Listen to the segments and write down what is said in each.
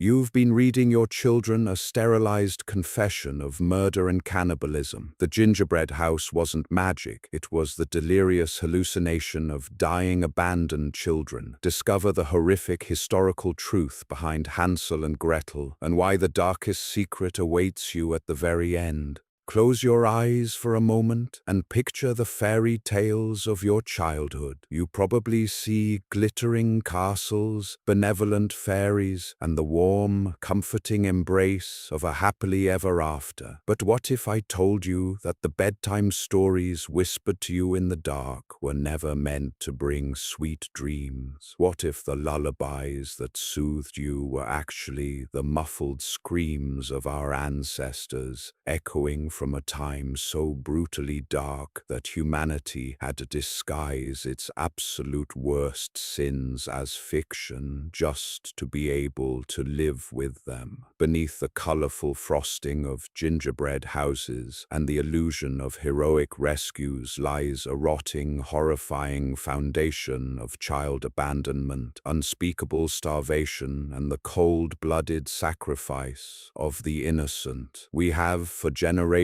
You've been reading your children a sterilized confession of murder and cannibalism. The gingerbread house wasn't magic, it was the delirious hallucination of dying abandoned children. Discover the horrific historical truth behind Hansel and Gretel and why the darkest secret awaits you at the very end. Close your eyes for a moment and picture the fairy tales of your childhood. You probably see glittering castles, benevolent fairies, and the warm, comforting embrace of a happily ever after. But what if I told you that the bedtime stories whispered to you in the dark were never meant to bring sweet dreams? What if the lullabies that soothed you were actually the muffled screams of our ancestors, echoing from a time so brutally dark that humanity had to disguise its absolute worst sins as fiction just to be able to live with them? Beneath the colorful frosting of gingerbread houses and the illusion of heroic rescues lies a rotting, horrifying foundation of child abandonment, unspeakable starvation, and the cold-blooded sacrifice of the innocent. We have, for generations,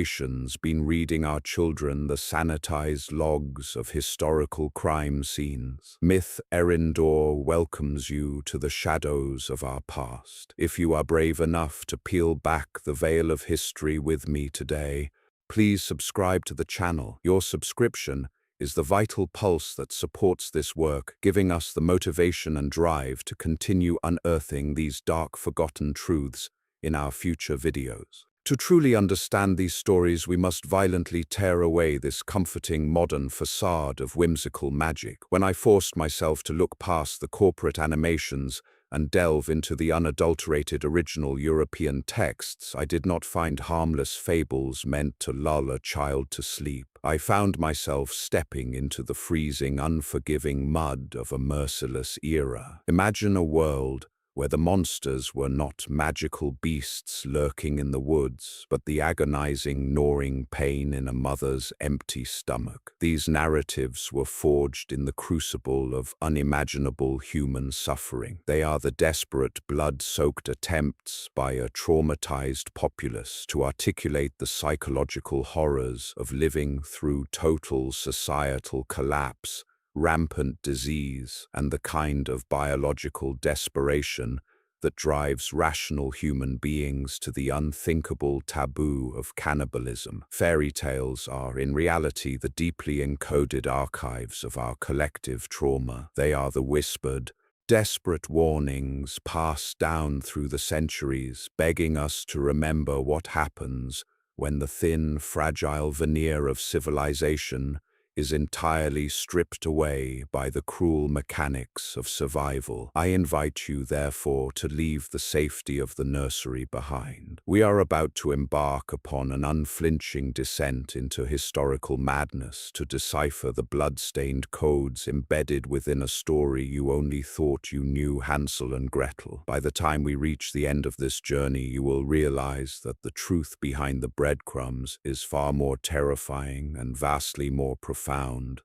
been reading our children the sanitized logs of historical crime scenes. Myth Eryndor welcomes you to the shadows of our past. If you are brave enough to peel back the veil of history with me today, please subscribe to the channel. Your subscription is the vital pulse that supports this work, giving us the motivation and drive to continue unearthing these dark, forgotten truths in our future videos. To truly understand these stories, we must violently tear away this comforting modern facade of whimsical magic. When I forced myself to look past the corporate animations and delve into the unadulterated original European texts, I did not find harmless fables meant to lull a child to sleep. I found myself stepping into the freezing, unforgiving mud of a merciless era. Imagine a world where the monsters were not magical beasts lurking in the woods, but the agonizing, gnawing pain in a mother's empty stomach. These narratives were forged in the crucible of unimaginable human suffering. They are the desperate, blood-soaked attempts by a traumatized populace to articulate the psychological horrors of living through total societal collapse, rampant disease, and the kind of biological desperation that drives rational human beings to the unthinkable taboo of cannibalism. Fairy tales are, in reality, the deeply encoded archives of our collective trauma. They are the whispered, desperate warnings passed down through the centuries, begging us to remember what happens when the thin, fragile veneer of civilization is entirely stripped away by the cruel mechanics of survival. I invite you, therefore, to leave the safety of the nursery behind. We are about to embark upon an unflinching descent into historical madness to decipher the blood-stained codes embedded within a story you only thought you knew: Hansel and Gretel. By the time we reach the end of this journey, you will realize that the truth behind the breadcrumbs is far more terrifying and vastly more profound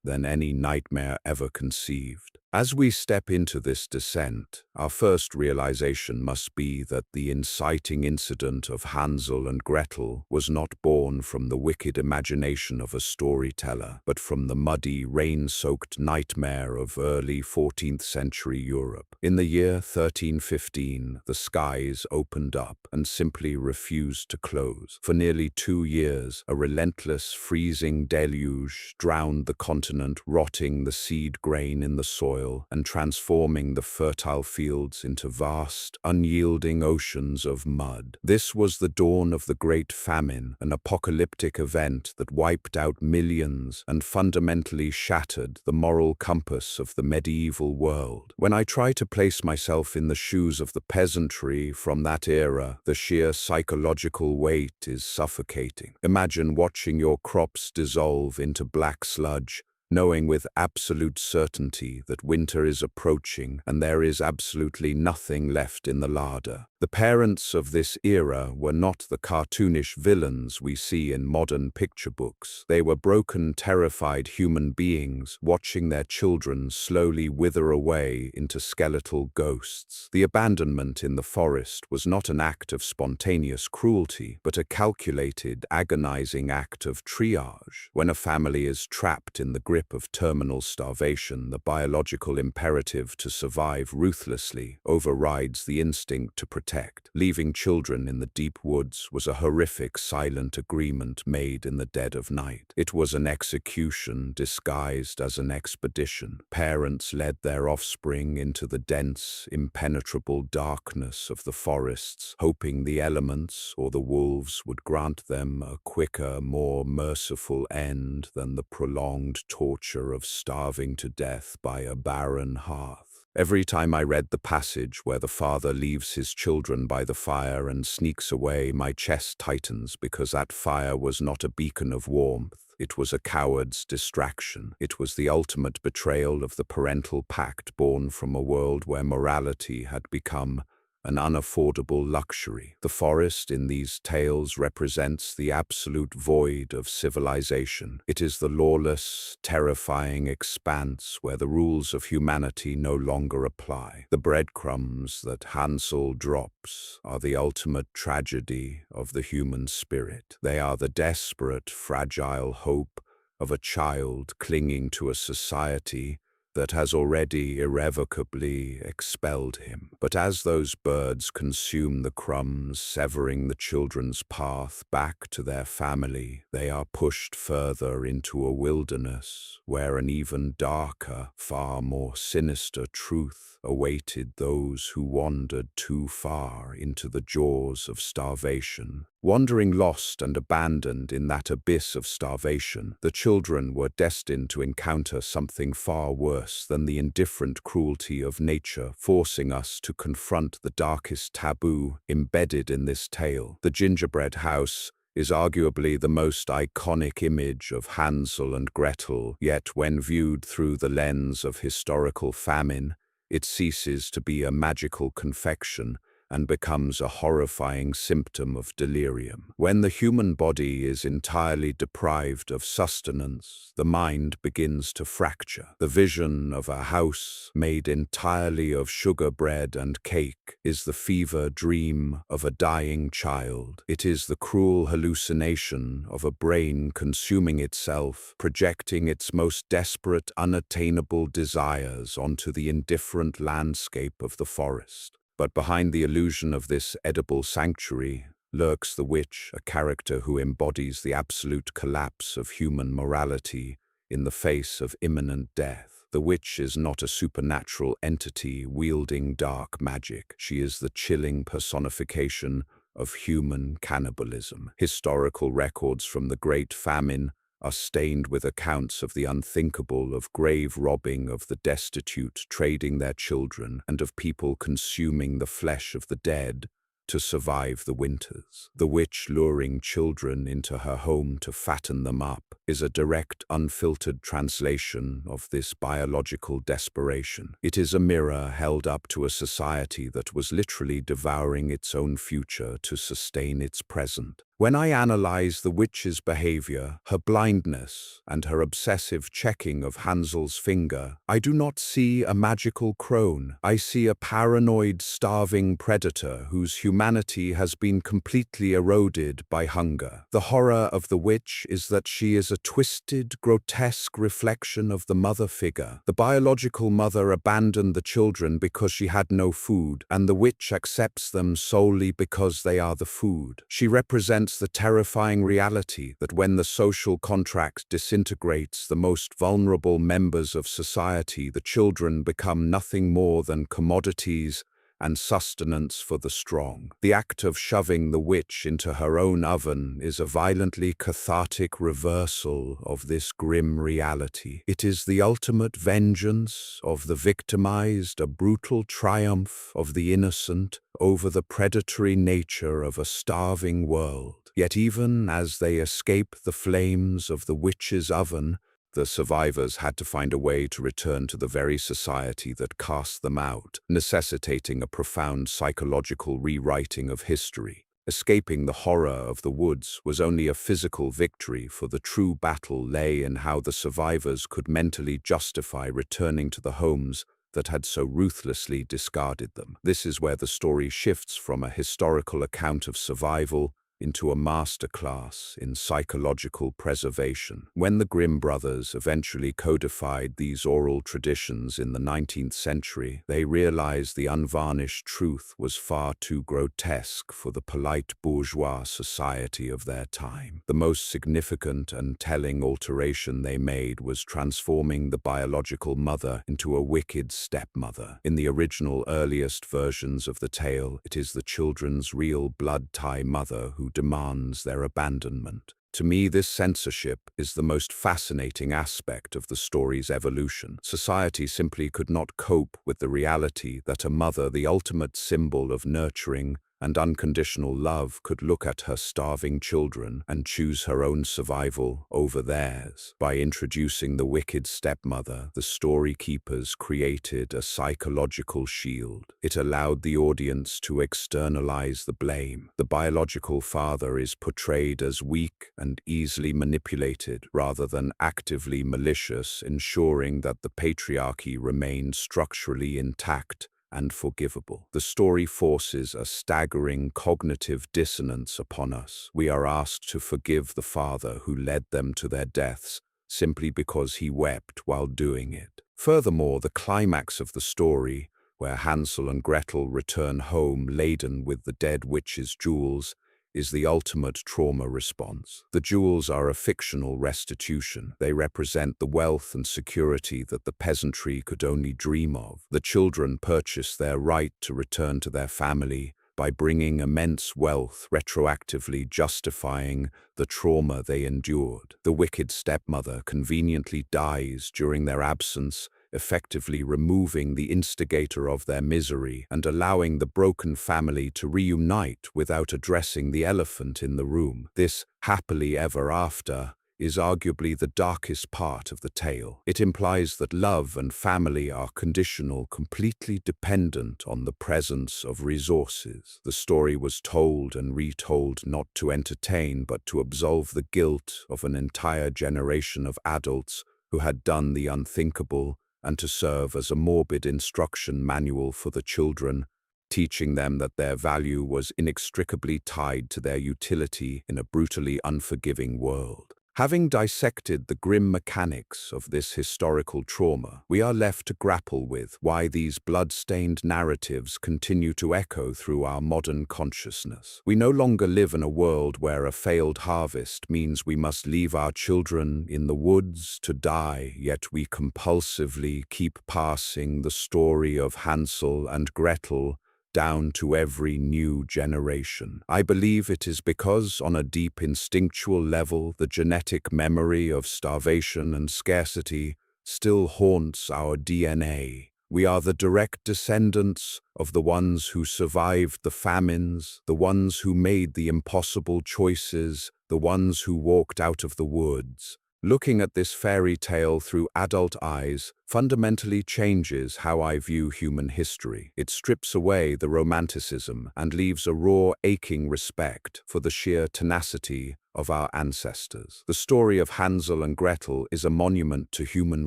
than any nightmare ever conceived. As we step into this descent, our first realization must be that the inciting incident of Hansel and Gretel was not born from the wicked imagination of a storyteller, but from the muddy, rain-soaked nightmare of early 14th century Europe. In the year 1315, the skies opened up and simply refused to close. For nearly 2 years, a relentless, freezing deluge drowned the continent, rotting the seed grain in the soil and transforming the fertile fields into vast, unyielding oceans of mud. This was the dawn of the Great Famine, an apocalyptic event that wiped out millions and fundamentally shattered the moral compass of the medieval world. When I try to place myself in the shoes of the peasantry from that era, the sheer psychological weight is suffocating. Imagine watching your crops dissolve into black sludge, knowing with absolute certainty that winter is approaching and there is absolutely nothing left in the larder. The parents of this era were not the cartoonish villains we see in modern picture books. They were broken, terrified human beings watching their children slowly wither away into skeletal ghosts. The abandonment in the forest was not an act of spontaneous cruelty, but a calculated, agonizing act of triage. When a family is trapped in the grip of terminal starvation, the biological imperative to survive ruthlessly overrides the instinct to protect. Leaving children in the deep woods was a horrific, silent agreement made in the dead of night. It was an execution disguised as an expedition. Parents led their offspring into the dense, impenetrable darkness of the forests, hoping the elements or the wolves would grant them a quicker, more merciful end than the prolonged torture of starving to death by a barren hearth. Every time I read the passage where the father leaves his children by the fire and sneaks away, my chest tightens, because that fire was not a beacon of warmth. It was a coward's distraction. It was the ultimate betrayal of the parental pact born from a world where morality had become an unaffordable luxury. The forest in these tales represents the absolute void of civilization. It is the lawless, terrifying expanse where the rules of humanity no longer apply. The breadcrumbs that Hansel drops are the ultimate tragedy of the human spirit. They are the desperate, fragile hope of a child clinging to a society that has already irrevocably expelled him. But as those birds consume the crumbs, severing the children's path back to their family, they are pushed further into a wilderness where an even darker, far more sinister truth awaited those who wandered too far into the jaws of starvation. Wandering lost and abandoned in that abyss of starvation, the children were destined to encounter something far worse than the indifferent cruelty of nature, forcing us to confront the darkest taboo embedded in this tale. The gingerbread house is arguably the most iconic image of Hansel and Gretel, yet when viewed through the lens of historical famine, it ceases to be a magical confection and becomes a horrifying symptom of delirium. When the human body is entirely deprived of sustenance, the mind begins to fracture. The vision of a house made entirely of sugar bread and cake is the fever dream of a dying child. It is the cruel hallucination of a brain consuming itself, projecting its most desperate, unattainable desires onto the indifferent landscape of the forest. But behind the illusion of this edible sanctuary lurks the witch, a character who embodies the absolute collapse of human morality in the face of imminent death. The witch is not a supernatural entity wielding dark magic. She is the chilling personification of human cannibalism. Historical records from the Great Famine are stained with accounts of the unthinkable, of grave robbing of the destitute, trading their children, and of people consuming the flesh of the dead to survive the winters. The witch luring children into her home to fatten them up is a direct, unfiltered translation of this biological desperation. It is a mirror held up to a society that was literally devouring its own future to sustain its present. When I analyze the witch's behavior, her blindness, and her obsessive checking of Hansel's finger, I do not see a magical crone. I see a paranoid, starving predator whose humanity has been completely eroded by hunger. The horror of the witch is that she is a twisted, grotesque reflection of the mother figure. The biological mother abandoned the children because she had no food, and the witch accepts them solely because they are the food. She represents the terrifying reality that when the social contract disintegrates the most vulnerable members of society, the children become nothing more than commodities and sustenance for the strong. The act of shoving the witch into her own oven is a violently cathartic reversal of this grim reality. It is the ultimate vengeance of the victimized, a brutal triumph of the innocent over the predatory nature of a starving world. Yet even as they escape the flames of the witch's oven, The survivors had to find a way to return to the very society that cast them out, necessitating a profound psychological rewriting of history. Escaping the horror of the woods was only a physical victory, for the true battle lay in how the survivors could mentally justify returning to the homes that had so ruthlessly discarded them. This is where the story shifts from a historical account of survival into a masterclass in psychological preservation. When the Grimm brothers eventually codified these oral traditions in the 19th century, they realized the unvarnished truth was far too grotesque for the polite bourgeois society of their time. The most significant and telling alteration they made was transforming the biological mother into a wicked stepmother. In the original earliest versions of the tale, it is the children's real blood-tie mother who demands their abandonment. To me, this censorship is the most fascinating aspect of the story's evolution. Society simply could not cope with the reality that a mother, the ultimate symbol of nurturing and unconditional love, could look at her starving children and choose her own survival over theirs. By introducing the wicked stepmother, the story keepers created a psychological shield. It allowed the audience to externalize the blame. The biological father is portrayed as weak and easily manipulated rather than actively malicious, ensuring that the patriarchy remained structurally intact and forgivable. The story forces a staggering cognitive dissonance upon us. We are asked to forgive the father who led them to their deaths simply because he wept while doing it. Furthermore, the climax of the story, where Hansel and Gretel return home laden with the dead witch's jewels, is the ultimate trauma response. The jewels are a fictional restitution. They represent the wealth and security that the peasantry could only dream of. The children purchase their right to return to their family by bringing immense wealth, retroactively justifying the trauma they endured. The wicked stepmother conveniently dies during their absence, effectively removing the instigator of their misery and allowing the broken family to reunite without addressing the elephant in the room. This happily ever after is arguably the darkest part of the tale. It implies that love and family are conditional, completely dependent on the presence of resources. The story was told and retold not to entertain but to absolve the guilt of an entire generation of adults who had done the unthinkable, and to serve as a morbid instruction manual for the children, teaching them that their value was inextricably tied to their utility in a brutally unforgiving world. Having dissected the grim mechanics of this historical trauma, we are left to grapple with why these blood-stained narratives continue to echo through our modern consciousness. We no longer live in a world where a failed harvest means we must leave our children in the woods to die, yet we compulsively keep passing the story of Hansel and Gretel down to every new generation. I believe it is because, on a deep instinctual level, the genetic memory of starvation and scarcity still haunts our DNA. We are the direct descendants of the ones who survived the famines, the ones who made the impossible choices, the ones who walked out of the woods. Looking at this fairy tale through adult eyes fundamentally changes how I view human history. It strips away the romanticism and leaves a raw, aching respect for the sheer tenacity of our ancestors. The story of Hansel and Gretel is a monument to human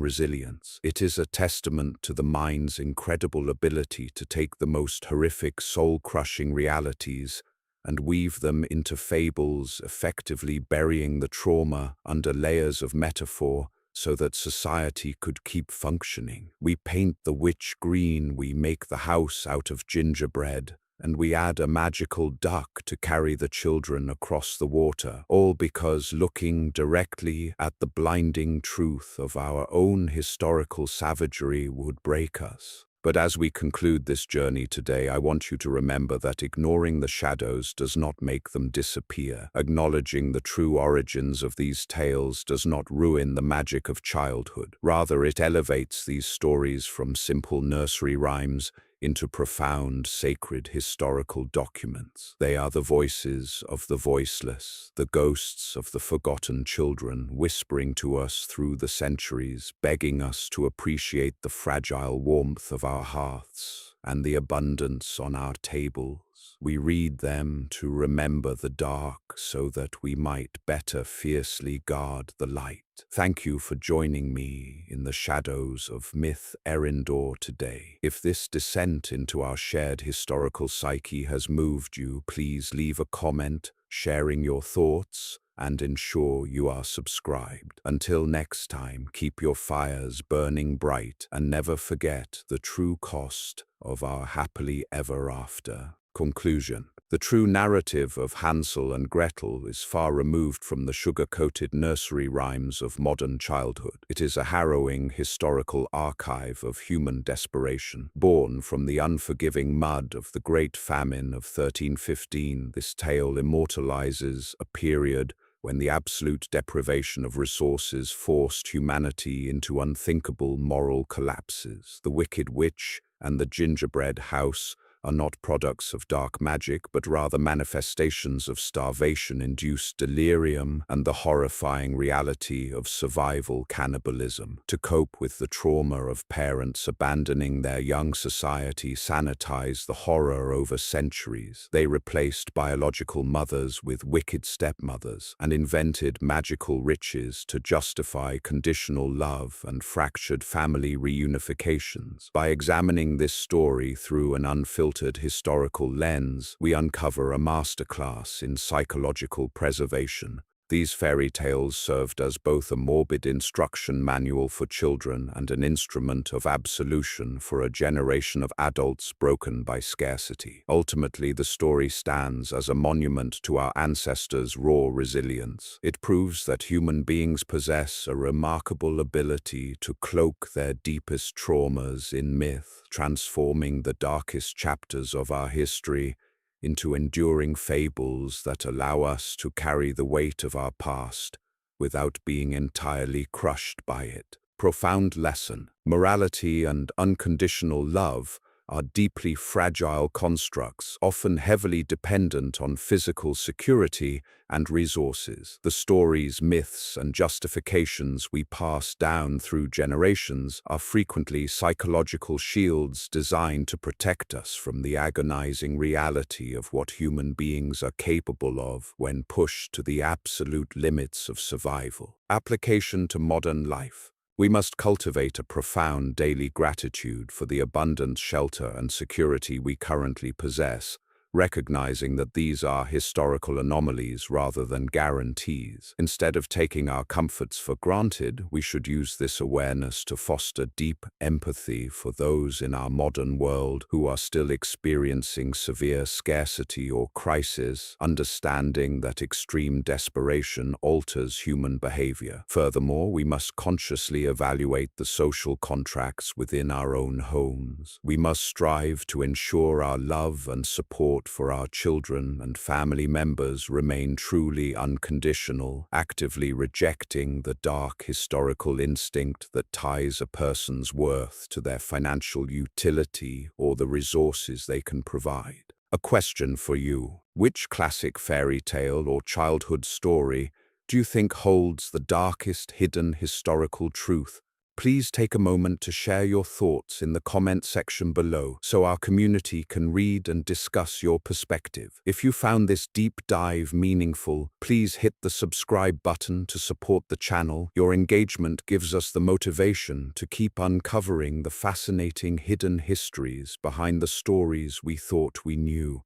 resilience. It is a testament to the mind's incredible ability to take the most horrific, soul-crushing realities and weave them into fables, effectively burying the trauma under layers of metaphor so that society could keep functioning. We paint the witch green, we make the house out of gingerbread, and we add a magical duck to carry the children across the water, all because looking directly at the blinding truth of our own historical savagery would break us. But as we conclude this journey today, I want you to remember that ignoring the shadows does not make them disappear. Acknowledging the true origins of these tales does not ruin the magic of childhood. Rather, it elevates these stories from simple nursery rhymes into profound, sacred historical documents. They are the voices of the voiceless, the ghosts of the forgotten children, whispering to us through the centuries, begging us to appreciate the fragile warmth of our hearths and the abundance on our tables. We read them to remember the dark so that we might better fiercely guard the light. Thank you for joining me in the shadows of myth Eryndor today. If this descent into our shared historical psyche has moved you, please leave a comment sharing your thoughts and ensure you are subscribed. Until next time, keep your fires burning bright and never forget the true cost of our happily ever after. Conclusion. The true narrative of Hansel and Gretel is far removed from the sugar-coated nursery rhymes of modern childhood. It is a harrowing historical archive of human desperation. Born from the unforgiving mud of the Great Famine of 1315, this tale immortalizes a period when the absolute deprivation of resources forced humanity into unthinkable moral collapses. The Wicked Witch and the Gingerbread House are not products of dark magic, but rather manifestations of starvation-induced delirium and the horrifying reality of survival cannibalism. To cope with the trauma of parents abandoning their young society, sanitized the horror over centuries. They replaced biological mothers with wicked stepmothers and invented magical riches to justify conditional love and fractured family reunifications. By examining this story through an unfiltered historical lens, we uncover a masterclass in psychological preservation. These fairy tales served as both a morbid instruction manual for children and an instrument of absolution for a generation of adults broken by scarcity. Ultimately, the story stands as a monument to our ancestors' raw resilience. It proves that human beings possess a remarkable ability to cloak their deepest traumas in myth, transforming the darkest chapters of our history into enduring fables that allow us to carry the weight of our past without being entirely crushed by it. Profound lesson. Morality and unconditional love are deeply fragile constructs, often heavily dependent on physical security and resources. The stories, myths, and justifications we pass down through generations are frequently psychological shields designed to protect us from the agonizing reality of what human beings are capable of when pushed to the absolute limits of survival. Application to modern life. We must cultivate a profound daily gratitude for the abundant shelter and security we currently possess, recognizing that these are historical anomalies rather than guarantees. Instead of taking our comforts for granted, we should use this awareness to foster deep empathy for those in our modern world who are still experiencing severe scarcity or crisis, understanding that extreme desperation alters human behavior. Furthermore, we must consciously evaluate the social contracts within our own homes. We must strive to ensure our love and support for our children and family members remain truly unconditional, actively rejecting the dark historical instinct that ties a person's worth to their financial utility or the resources they can provide. A question for you. Which classic fairy tale or childhood story do you think holds the darkest hidden historical truth? Please take a moment to share your thoughts in the comment section below so our community can read and discuss your perspective. If you found this deep dive meaningful, please hit the subscribe button to support the channel. Your engagement gives us the motivation to keep uncovering the fascinating hidden histories behind the stories we thought we knew.